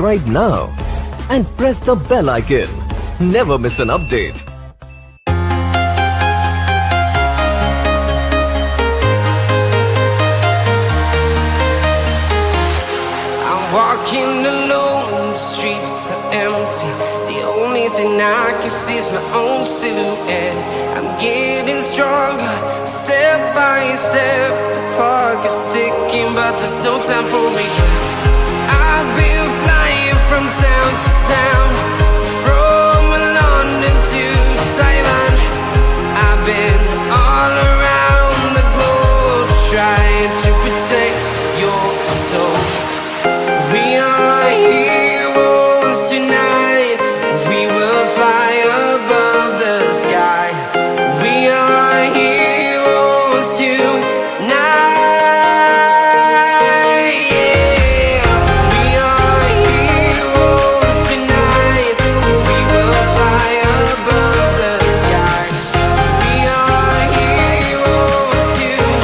subscribe now and press the bell icon. Never miss an update. Walking alone, the streets are empty. The only thing I can see is my own silhouette. I'm getting stronger, step by step. The clock is ticking, but there's no time for regrets. I've been flying from town to town, from London to Taiwan. I've been all around the globe, trying to protect your soul. We are heroes tonight. We will fly above the sky. We are heroes tonight. Yeah. We are heroes tonight. We will fly above the sky. We are heroes tonight.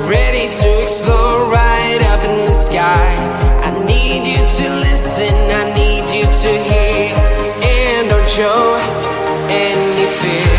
Ready to explore right up in the sky. I need you to listen, I need you to hear, and don't show any fear.